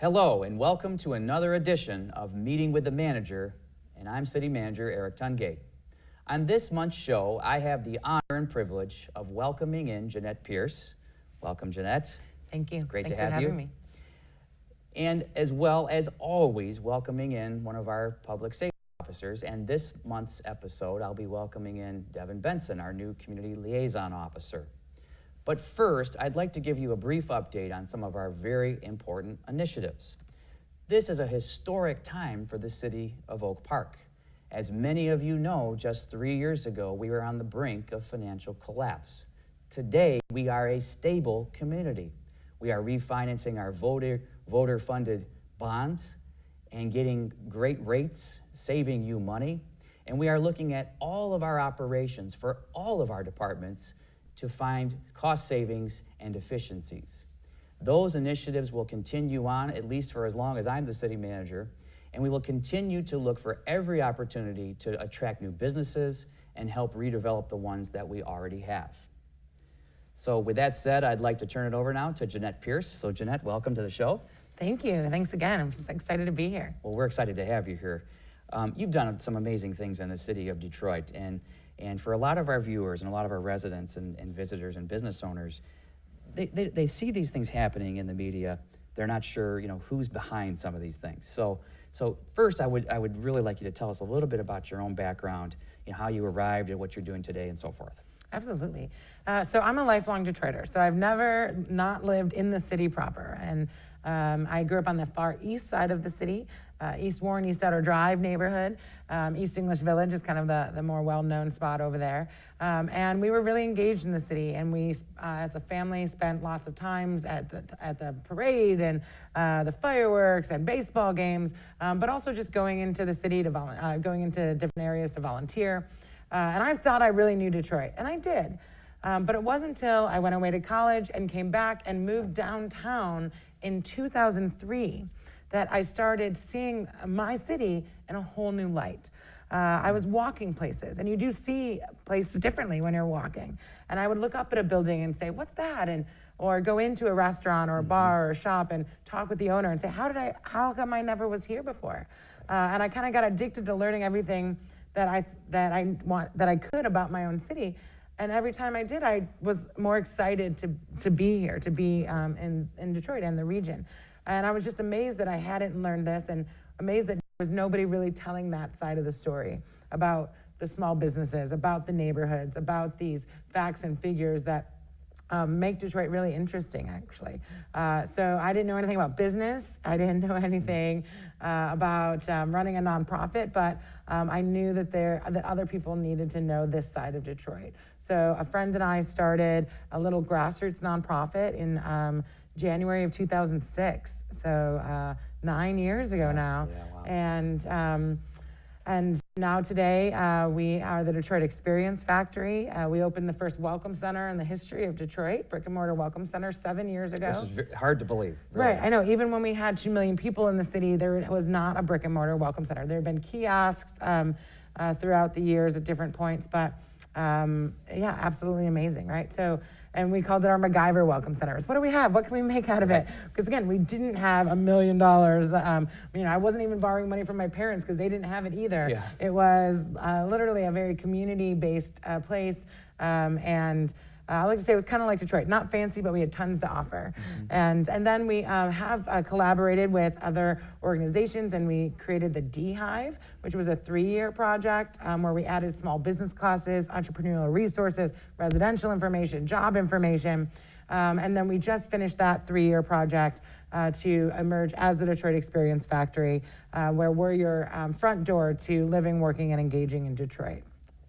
Hello and welcome to another edition of Meeting with the Manager, and I'm City Manager Erik Tungate. On this month's show, I have the honor and privilege of welcoming in Jeanette Pierce. Welcome, Jeanette. Thank you. Great Thanks to have for you. having me. And as well as always, welcoming in one of our public safety officers. And this month's episode, I'll be welcoming in Devin Benson, our new community liaison officer. But first, I'd like to give you a brief update on some of our very important initiatives. This is a historic time for the city of Oak Park. As many of you know, just 3 years ago, we were on the brink of financial collapse. Today, we are a stable community. We are refinancing our voter-funded bonds and getting great rates, saving you money. And we are looking at all of our operations for all of our departments to find cost savings and efficiencies. Those initiatives will continue on at least for as long as I'm the city manager, and we will continue to look for every opportunity to attract new businesses and help redevelop the ones that we already have. So with that said, I'd like to turn it over now to Jeanette Pierce. So Jeanette, welcome to the show. Thank you. Thanks again. I'm just excited to be here. Well, we're excited to have you here. You've done some amazing things in the city of Detroit, and for a lot of our viewers and a lot of our residents and visitors and business owners, they see these things happening in the media. They're not sure, who's behind some of these things. So first, I would really like you to tell us a little bit about your own background, how you arrived at what you're doing today, and so forth. Absolutely. So I'm a lifelong Detroiter. So I've never not lived in the city proper. And I grew up on the far east side of the city, East Warren, East Outer Drive neighborhood. East English Village is kind of the more well-known spot over there. And we were really engaged in the city. And we, as a family, spent lots of times at the parade and the fireworks and baseball games, but also just going into the city, going into different areas to volunteer. And I thought I really knew Detroit, and I did. But it wasn't until I went away to college and came back and moved downtown in 2003 that I started seeing my city in a whole new light. I was walking places, and you do see places differently when you're walking. And I would look up at a building and say, what's that? Or go into a restaurant or a bar or a shop and talk with the owner and say, how come I never was here before? And I kind of got addicted to learning everything that I could about my own city. And every time I did, I was more excited to be here, to be in Detroit and the region. And I was just amazed that I hadn't learned this, and amazed that there was nobody really telling that side of the story about the small businesses, about the neighborhoods, about these facts and figures that make Detroit really interesting, actually. So I didn't know anything about business. I didn't know anything about running a nonprofit, but I knew that other people needed to know this side of Detroit. So a friend and I started a little grassroots nonprofit in January of 2006. So 9 years ago now. Yeah, wow. And now today, we are the Detroit Experience Factory. We opened the first welcome center in the history of Detroit, brick and mortar welcome center, 7 years ago. Which is hard to believe. Really. Right, I know. Even when we had 2 million people in the city, there was not a brick and mortar welcome center. There have been kiosks throughout the years at different points, but yeah, absolutely amazing, right? And we called it our MacGyver Welcome Centers. What do we have? What can we make out of it? Because again, we didn't have $1 million. I wasn't even borrowing money from my parents because they didn't have it either. Yeah. It was literally a very community-based place. I like to say it was kind of like Detroit, not fancy, but we had tons to offer. Mm-hmm. And then we have collaborated with other organizations, and we created the D-Hive, which was a 3-year project where we added small business classes, entrepreneurial resources, residential information, job information. And then we just finished that 3-year project to emerge as the Detroit Experience Factory, where we're your front door to living, working, and engaging in Detroit.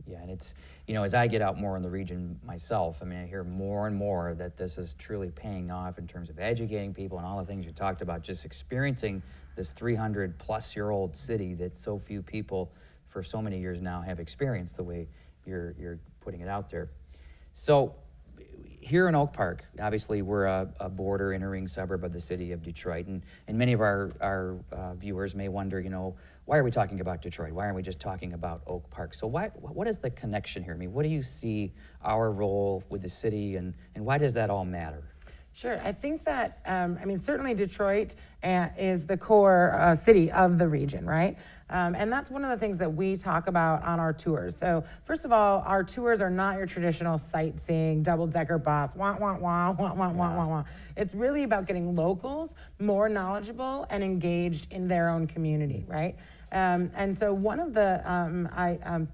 Yeah, and it's, as I get out more in the region myself, I hear more and more that this is truly paying off in terms of educating people and all the things you talked about, just experiencing this 300-plus-year-old city that so few people for so many years now have experienced the way you're putting it out there. So here in Oak Park, obviously we're a border entering suburb of the city of Detroit, and many of our viewers may wonder, why are we talking about Detroit? Why aren't we just talking about Oak Park? So what is the connection here? What do you see our role with the city, and why does that all matter? Sure. I think that, certainly Detroit is the core city of the region, right? And that's one of the things that we talk about on our tours. So first of all, our tours are not your traditional sightseeing, double-decker bus, wah, wah, wah, wah, wah, wah, wah, wah. It's really about getting locals more knowledgeable and engaged in their own community, right? And so one of the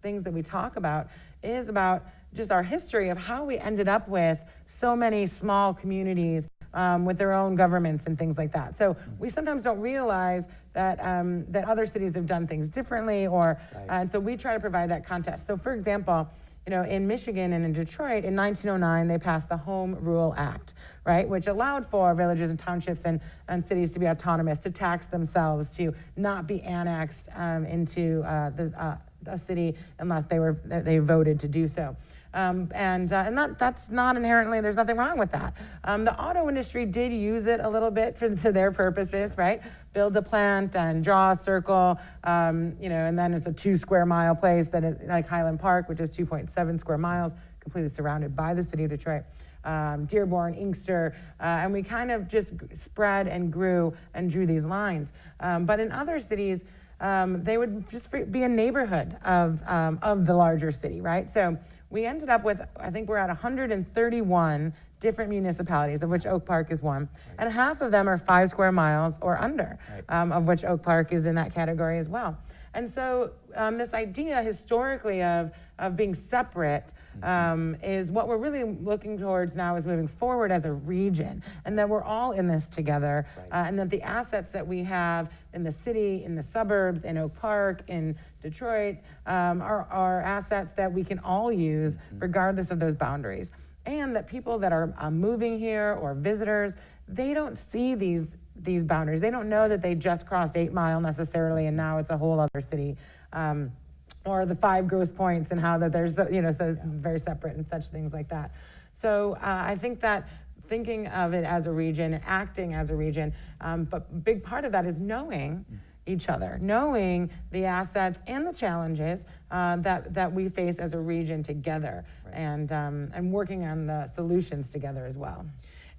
things that we talk about is about just our history of how we ended up with so many small communities with their own governments and things like that. So we sometimes don't realize that that other cities have done things differently, or and so we try to provide that context. So for example, in Michigan and in Detroit in 1909, they passed the Home Rule Act, right, which allowed for villages and townships and cities to be autonomous, to tax themselves, to not be annexed into a city unless they voted to do so. That's not inherently, there's nothing wrong with that. The auto industry did use it a little bit to their purposes, right? Build a plant and draw a circle, and then it's a 2 square mile place that is like Highland Park, which is 2.7 square miles, completely surrounded by the city of Detroit. Dearborn, Inkster, and we kind of just spread and grew and drew these lines. But in other cities, they would just be a neighborhood of the larger city, right? So we ended up with, I think we're at 131 different municipalities, of which Oak Park is one, and half of them are 5 square miles or under, of which Oak Park is in that category as well. And so this idea historically of being separate is what we're really looking towards now, is moving forward as a region, and that we're all in this together, and that the assets that we have in the city, in the suburbs, in Oak Park, in Detroit, are assets that we can all use regardless of those boundaries. And that people that are moving here or visitors, they don't see these boundaries. They don't know that they just crossed 8 Mile necessarily, and now it's a whole other city. Or the 5 gross points, and how that there's, so very separate and such things like that. So I think that thinking of it as a region, acting as a region, but a big part of that is knowing each other, knowing the assets and the challenges that we face as a region together, and working on the solutions together as well.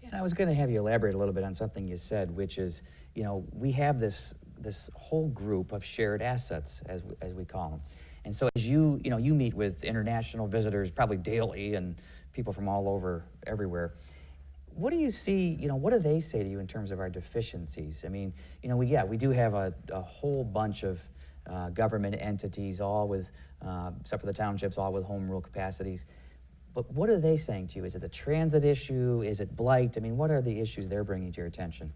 And I was going to have you elaborate a little bit on something you said, which is, we have this whole group of shared assets, as we call them. And so as you meet with international visitors probably daily, and people from all over, everywhere, what do you see, what do they say to you in terms of our deficiencies? I mean, we do have a whole bunch of government entities, all with, except for the townships, all with home rule capacities. But what are they saying to you? Is it a transit issue? Is it blight? I mean, what are the issues they're bringing to your attention?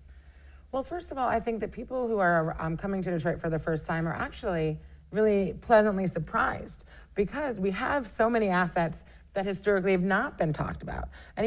Well, first of all, I think that people who are coming to Detroit for the first time are actually really pleasantly surprised, because we have so many assets that historically have not been talked about. And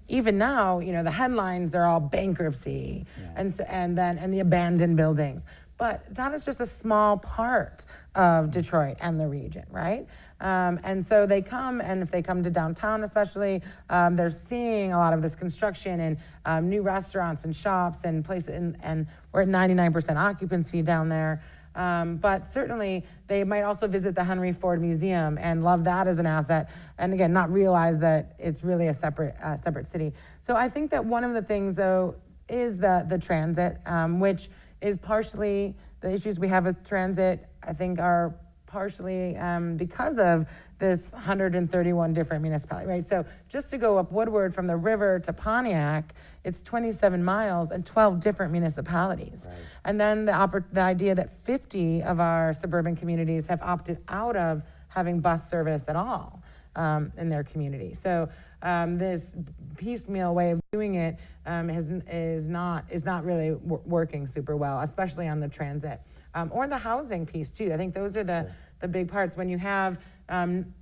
even now, the headlines are all bankruptcy, and the abandoned buildings. But that is just a small part of Detroit and the region, right? And so they come, and if they come to downtown especially, they're seeing a lot of this construction and new restaurants and shops and places, and we're at 99% occupancy down there. But certainly they might also visit the Henry Ford Museum and love that as an asset, and again, not realize that it's really a separate city. So I think that one of the things, though, is the transit, which is partially the issues we have with transit, I think, are partially because of this 131 different municipalities, right? So just to go up Woodward from the river to Pontiac, it's 27 miles and 12 different municipalities. Right. And then the idea that 50 of our suburban communities have opted out of having bus service at all in their community. So this piecemeal way of doing it is not really working super well, especially on the transit or the housing piece too. I think those are the big parts. When you have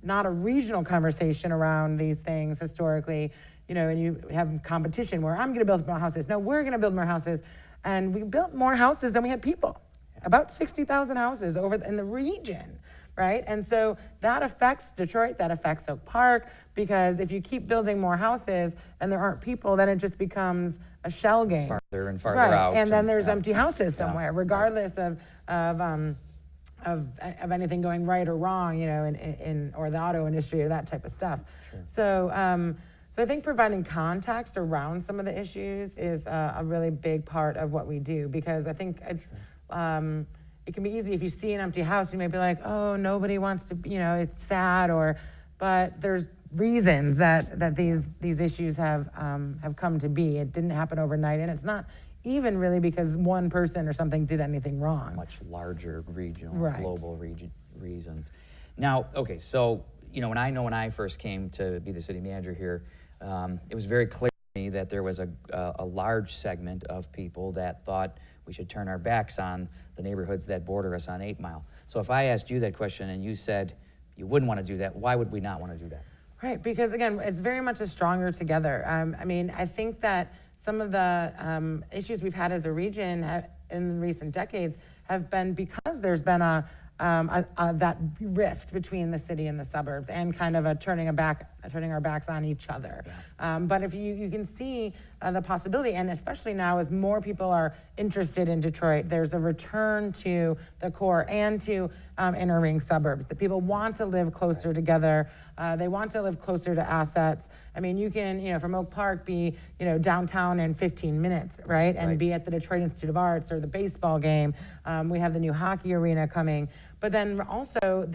not a regional conversation around these things historically, and you have competition where I'm going to build more houses. No, we're going to build more houses, and we built more houses than we had people. About 60,000 houses in the region. Right? And so that affects Detroit, that affects Oak Park, because if you keep building more houses and there aren't people, then it just becomes a shell game. Farther and farther out. And then there's empty houses somewhere, regardless of anything going right or wrong, or the auto industry or that type of stuff. Sure. So I think providing context around some of the issues is a really big part of what we do, because I think it's, it can be easy if you see an empty house, you may be like, oh, nobody wants to, it's sad, but there's reasons that these issues have come to be. It didn't happen overnight, and it's not even really because one person or something did anything wrong. Much larger regional, Right. global reasons. Now, okay, so, when I first came to be the city manager here, it was very clear to me that there was a large segment of people that thought we should turn our backs on the neighborhoods that border us on 8 Mile. So if I asked you that question and you said you wouldn't want to do that, why would we not want to do that? Right, because again, it's very much a stronger together. I think that some of the issues we've had as a region in recent decades have been because there's been that rift between the city and the suburbs, and kind of turning our backs on each other. Yeah. But if you can see the possibility, and especially now as more people are interested in Detroit, there's a return to the core and to inner ring suburbs. The people want to live closer together. They want to live closer to assets. I mean, you can, from Oak Park, be, downtown in 15 minutes, right? And be at the Detroit Institute of Arts or the baseball game. We have the new hockey arena coming. But then also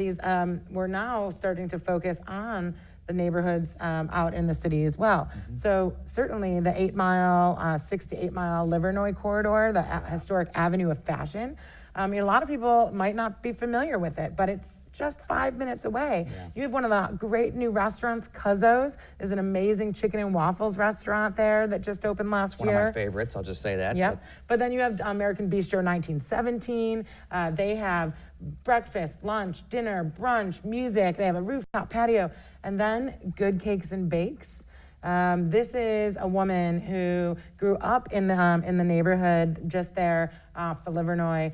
we're now starting to focus on the neighborhoods out in the city as well. Mm-hmm. So certainly the 8 Mile, 6 to 8 Mile Livernois corridor, the historic avenue of fashion. A lot of people might not be familiar with it, but it's just 5 minutes away. Yeah. You have one of the great new restaurants. Cuzzo's is an amazing chicken and waffles restaurant there that just opened last year. One of my favorites, I'll just say that. Yep. But then you have American Bistro 1917. They have breakfast, lunch, dinner, brunch, music. They have a rooftop patio. And then Good Cakes and Bakes. This is a woman who grew up in the neighborhood just there off the Livernois,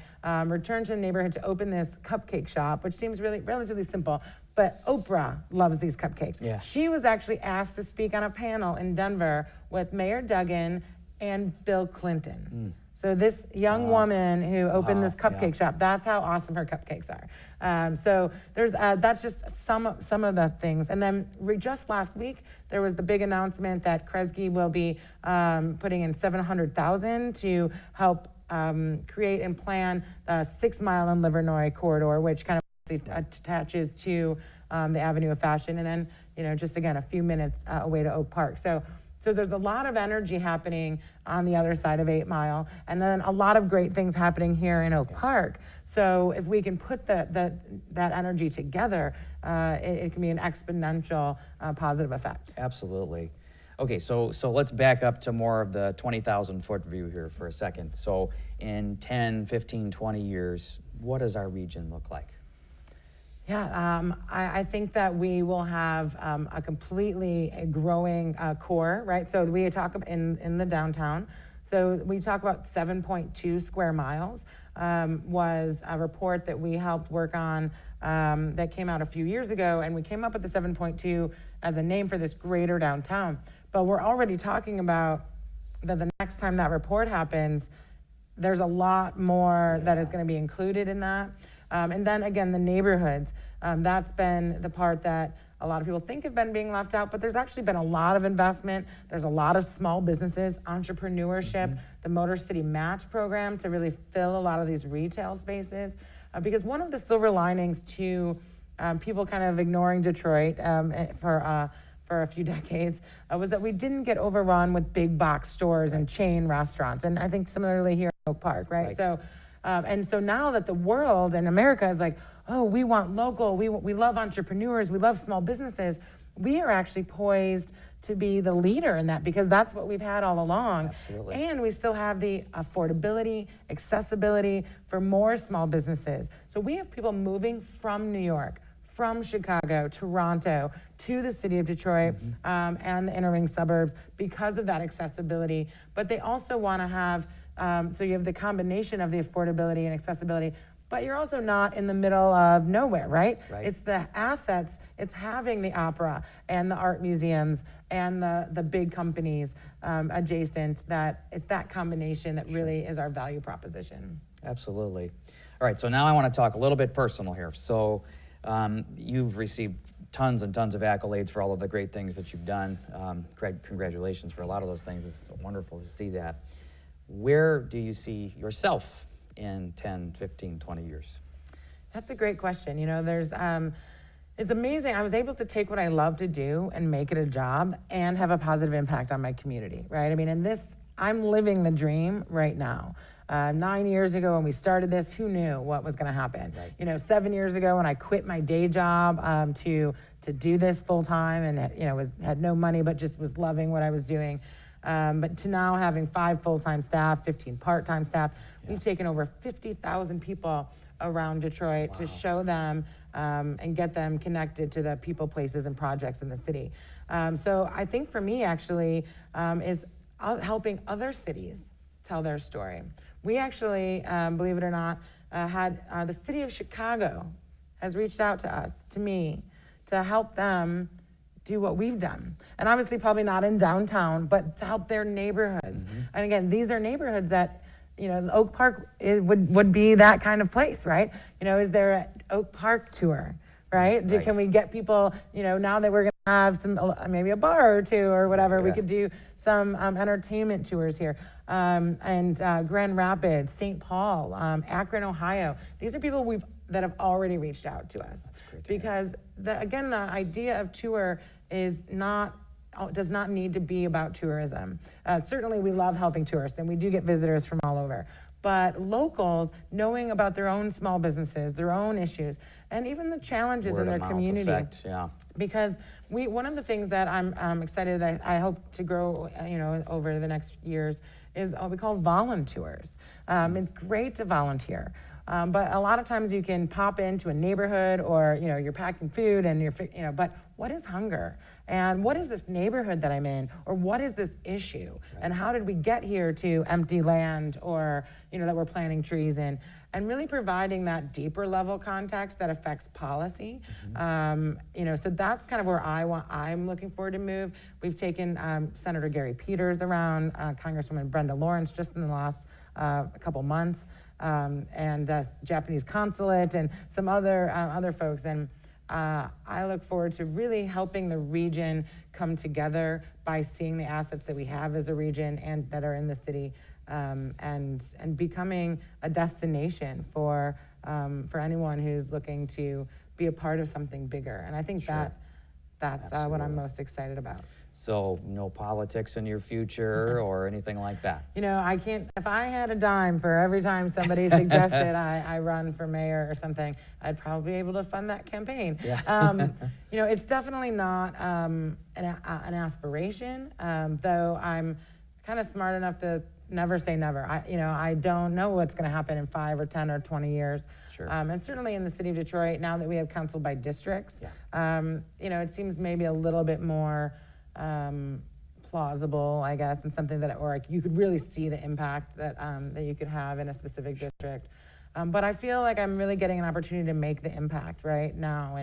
returned to the neighborhood to open this cupcake shop, which seems relatively simple. But Oprah loves these cupcakes. Yeah. She was actually asked to speak on a panel in Denver with Mayor Duggan and Bill Clinton. So this young woman who opened this cupcake shop, that's how awesome her cupcakes are. So there's that's just some of the things. And then just last week, there was the big announcement that Kresge will be putting in $700,000 to help create and plan the 6 Mile and Livernois corridor, which kind of attaches to the Avenue of Fashion, and then just again a few minutes away to Oak Park. So there's a lot of energy happening on the other side of 8 Mile, and then a lot of great things happening here in Oak Park. So if we can put that energy together, it can be an exponential positive effect. Absolutely. Okay, so let's back up to more of the 20,000-foot view here for a second. So in 10, 15, 20 years, what does our region look like? Yeah, I think that we will have a completely growing core, right? So we talk in the downtown. So we talk about 7.2 square miles was a report that we helped work on that came out a few years ago, and we came up with the 7.2 as a name for this greater downtown. But we're already talking about that the next time that report happens, there's a lot more that is going to be included in that. And then again, the neighborhoods, that's been the part that a lot of people think have been being left out, but there's actually been a lot of investment. There's a lot of small businesses, entrepreneurship, the Motor City Match program to really fill a lot of these retail spaces. Because one of the silver linings to people kind of ignoring Detroit for a few decades was that we didn't get overrun with big box stores and chain restaurants. And I think similarly here in Oak Park, right? So now that the world and America is like, oh, we want local, we love entrepreneurs, we love small businesses, we are actually poised to be the leader in that, because that's what we've had all along. Absolutely. And we still have the affordability, accessibility for more small businesses. So we have people moving from New York, from Chicago, Toronto, to the city of Detroit and the inner ring suburbs because of that accessibility. But they also want to have, so you have the combination of the affordability and accessibility, but you're also not in the middle of nowhere, right? It's the assets, it's having the opera and the art museums and the big companies adjacent, that it's that combination that really is our value proposition. Absolutely. All right, so now I want to talk a little bit personal here. So you've received tons and tons of accolades for all of the great things that you've done. Congratulations for a lot of those things. It's wonderful to see that. Where do you see yourself in 10, 15, 20 years? That's a great question. You know, it's amazing. I was able to take what I love to do and make it a job and have a positive impact on my community, right? I mean, I'm living the dream right now. 9 years ago when we started this, who knew what was gonna happen? Right. You know, 7 years ago when I quit my day job to do this full time and, you know, had no money, but just was loving what I was doing. But to now having 5 full-time staff, 15 part-time staff, we've taken over 50,000 people around Detroit to show them and get them connected to the people, places, and projects in the city. So I think for me, actually, is helping other cities tell their story. We actually, believe it or not, had the city of Chicago has reached out to us, to me, to help them do what we've done. And obviously probably not in downtown, but to help their neighborhoods. And again, these are neighborhoods that, you know, Oak Park would be that kind of place, right? You know, is there an Oak Park tour, right? Can we get people, you know, now that we're gonna have some, maybe a bar or two or whatever, we could do some entertainment tours here. And Grand Rapids, St. Paul, Akron, Ohio. These are people that have already reached out to us. Because again, the idea of tour does not need to be about tourism. Certainly we love helping tourists and we do get visitors from all over. But locals knowing about their own small businesses, their own issues, and even the challenges in their community. Effect, yeah. Because one of the things that I'm excited that I hope to grow, you know, over the next years is what we call volunteers. It's great to volunteer. But a lot of times you can pop into a neighborhood or, you know, you're packing food and but what is hunger? And what is this neighborhood that I'm in? Or what is this issue? And how did we get here to empty land or, you know, that we're planting trees in? And really providing that deeper level context that affects policy. You know, so that's kind of where I'm looking forward to move. We've taken Senator Gary Peters around, Congresswoman Brenda Lawrence just in the last couple months. And Japanese consulate and some other folks. And I look forward to really helping the region come together by seeing the assets that we have as a region and that are in the city, and becoming a destination for anyone who's looking to be a part of something bigger. And I think that's what I'm most excited about. So no politics in your future or anything like that? You know, I can't, if I had a dime for every time somebody suggested I run for mayor or something, I'd probably be able to fund that campaign. Yeah. You know, it's definitely not an aspiration, though I'm kind of smart enough to never say never. I don't know what's going to happen in 5 or 10 or 20 years. Sure. And certainly in the city of Detroit, now that we have council by districts, you know, it seems maybe a little bit more plausible, I guess, and something that, or like you could really see the impact that that you could have in a specific district. But I feel like I'm really getting an opportunity to make the impact right now,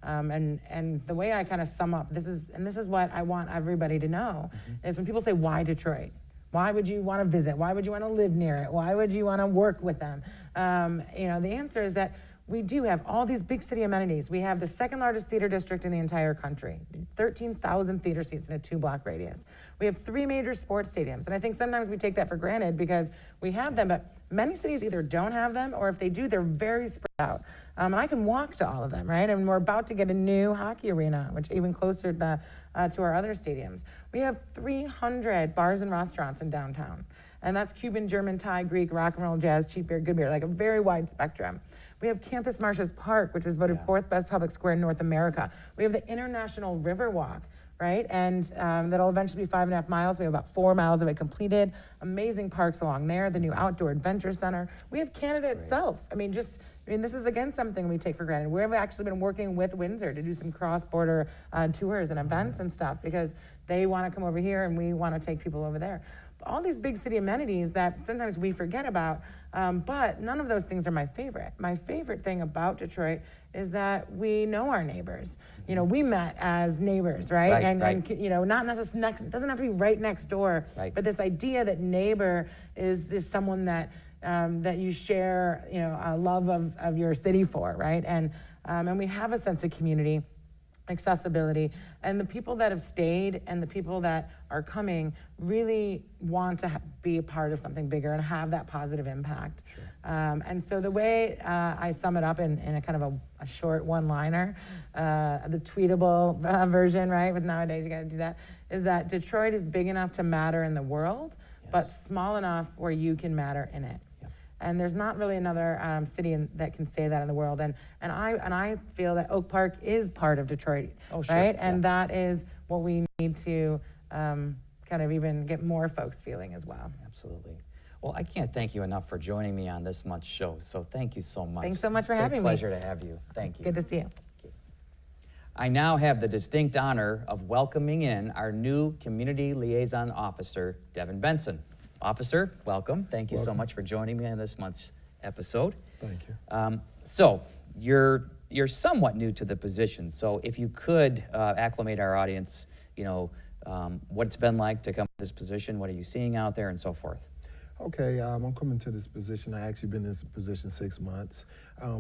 and the way I kind of sum up this is what I want everybody to know is when people say, why Detroit? Why would you want to visit? Why would you want to live near it? Why would you want to work with them? You know, the answer is that we do have all these big city amenities. We have the second largest theater district in the entire country, 13,000 theater seats in a 2-block radius. We have 3 major sports stadiums. And I think sometimes we take that for granted because we have them, but many cities either don't have them, or if they do, they're very spread out. And I can walk to all of them, right? And we're about to get a new hockey arena, which even closer to our other stadiums. We have 300 bars and restaurants in downtown. And that's Cuban, German, Thai, Greek, rock and roll, jazz, cheap beer, good beer, like a very wide spectrum. We have Campus Martius Park, which was voted 4th best public square in North America. We have the International Riverwalk, right? And that'll eventually be 5.5 miles. We have about 4 miles of it completed. Amazing parks along there, the new Outdoor Adventure Center. We have Canada itself. I mean, this is again something we take for granted. We've actually been working with Windsor to do some cross-border tours and events and stuff because they want to come over here and we want to take people over there. All these big city amenities that sometimes we forget about, but none of those things are my favorite. My favorite thing about Detroit is that we know our neighbors. You know, we met as neighbors, right? And you know, not necessarily doesn't have to be right next door, but this idea that neighbor is someone that that you share, you know, a love of your city for, right? And we have a sense of community. accessibility, and the people that have stayed and the people that are coming really want to be a part of something bigger and have that positive impact. Sure. And so the way I sum it up in a kind of a short one-liner, the tweetable version, right, with nowadays you got to do that, is that Detroit is big enough to matter in the world, but small enough where you can matter in it. And there's not really another city that can say that in the world. And I feel that Oak Park is part of Detroit, right? And that is what we need to kind of even get more folks feeling as well. Absolutely. Well, I can't thank you enough for joining me on this month's show. So thank you so much. Thanks so much for having me. Pleasure to have you. Thank you. Good to see you. I now have the distinct honor of welcoming in our new Community Liaison Officer, Devin Benson. Officer, welcome. Thank you so much for joining me on this month's episode. Thank you. So you're somewhat new to the position. So if you could acclimate our audience, what it's been like to come to this position, what are you seeing out there, and so forth. Okay, I'm coming to this position. I actually been in this position 6 months.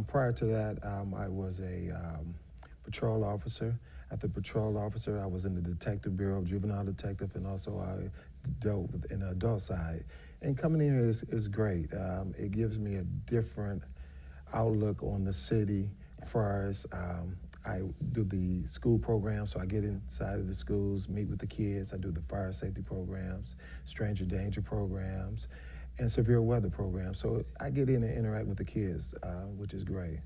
Prior to that, I was a patrol officer. At the patrol officer, I was in the Detective Bureau, juvenile detective, and also I dealt with in the adult side. And coming in here is great. It gives me a different outlook on the city as far as I do the school program, so I get inside of the schools, meet with the kids. I do the fire safety programs, stranger danger programs, and severe weather programs. So I get in and interact with the kids, which is great.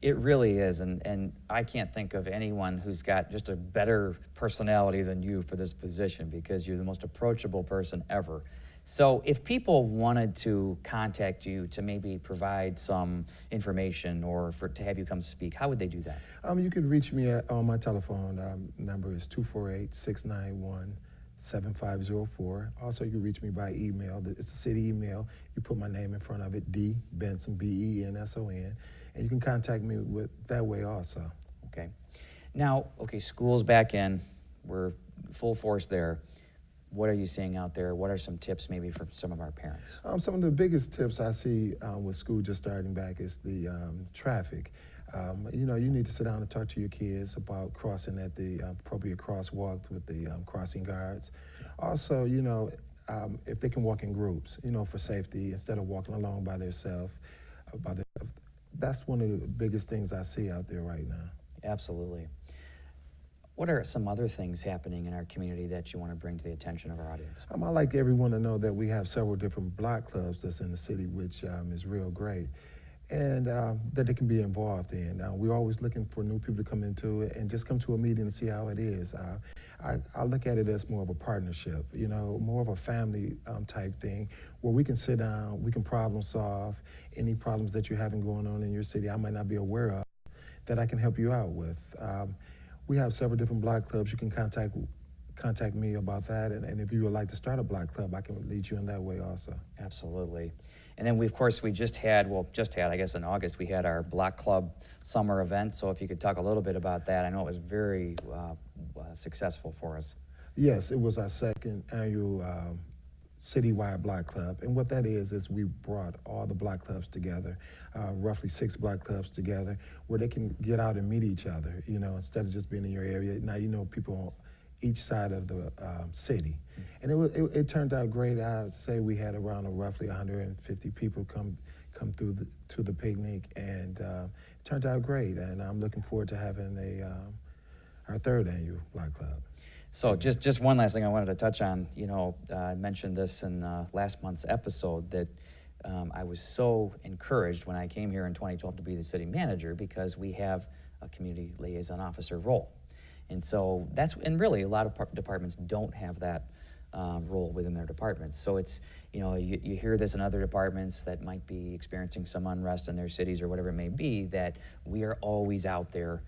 It really is, and I can't think of anyone who's got just a better personality than you for this position, because you're the most approachable person ever. So if people wanted to contact you to maybe provide some information or to have you come speak, how would they do that? You can reach me on my telephone. Number is 248-691-7504. Also, you can reach me by email. It's the city email. You put my name in front of it, D. Benson, B-E-N-S-O-N. And you can contact me that way also. Okay. Now, school's back in. We're full force there. What are you seeing out there? What are some tips maybe for some of our parents? Some of the biggest tips I see with school just starting back is the traffic. You need to sit down and talk to your kids about crossing at the appropriate crosswalk with the crossing guards. Also, if they can walk in groups, for safety instead of walking alone by themselves. That's one of the biggest things I see out there right now. Absolutely. What are some other things happening in our community that you want to bring to the attention of our audience? I'd like everyone to know that we have several different block clubs that's in the city, which is real great, and that they can be involved in. We're always looking for new people to come into it and just come to a meeting and see how it is. I look at it as more of a partnership, more of a family type thing, where we can sit down, we can problem solve any problems that you're having going on in your city I might not be aware of, that I can help you out with. We have several different block clubs. You can contact me about that, and if you would like to start a block club, I can lead you in that way also. Absolutely. And then we just had, I guess in August, we had our block club summer event. So if you could talk a little bit about that. I know it was very successful for us. Yes, it was our second annual citywide block club, and what that is we brought all the block clubs together, roughly 6 block clubs together, where they can get out and meet each other, instead of just being in your area. Now people on each side of the city, and it turned out great. I'd say we had around roughly 150 people come through to the picnic, and it turned out great, and I'm looking forward to having our 3rd annual block club. So just one last thing I wanted to touch on. I mentioned this in last month's episode that I was so encouraged when I came here in 2012 to be the city manager, because we have a community liaison officer role. And so and really a lot of departments don't have that role within their departments. So it's, you hear this in other departments that might be experiencing some unrest in their cities or whatever it may be, that we are always out there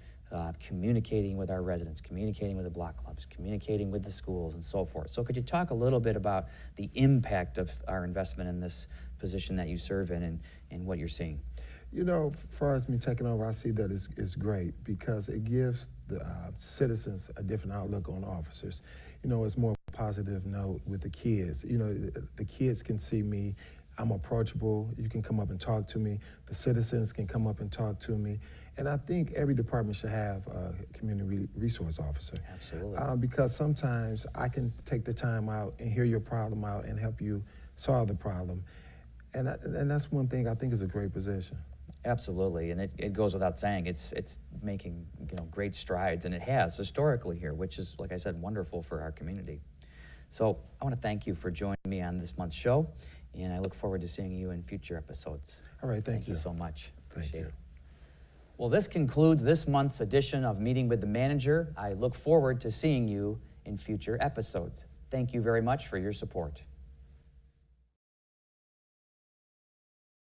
communicating with our residents, communicating with the block clubs, communicating with the schools, and so forth. So could you talk a little bit about the impact of our investment in this position that you serve in, and what you're seeing? As far as me taking over, I see that is great, because it gives the citizens a different outlook on officers. It's more of a positive note with the kids. The kids can see me I'm approachable. You can come up and talk to me. The citizens can come up and talk to me. And I think every department should have a community resource officer. Absolutely. Because sometimes I can take the time out and hear your problem out and help you solve the problem. And that's one thing I think is a great position. Absolutely, and it goes without saying, it's making great strides, and it has historically here, which is, like I said, wonderful for our community. So I want to thank you for joining me on this month's show, and I look forward to seeing you in future episodes. All right, thank you. Thank you so much. Thank Appreciate you. it. Well, this concludes this month's edition of Meeting with the Manager. I look forward to seeing you in future episodes. Thank you very much for your support.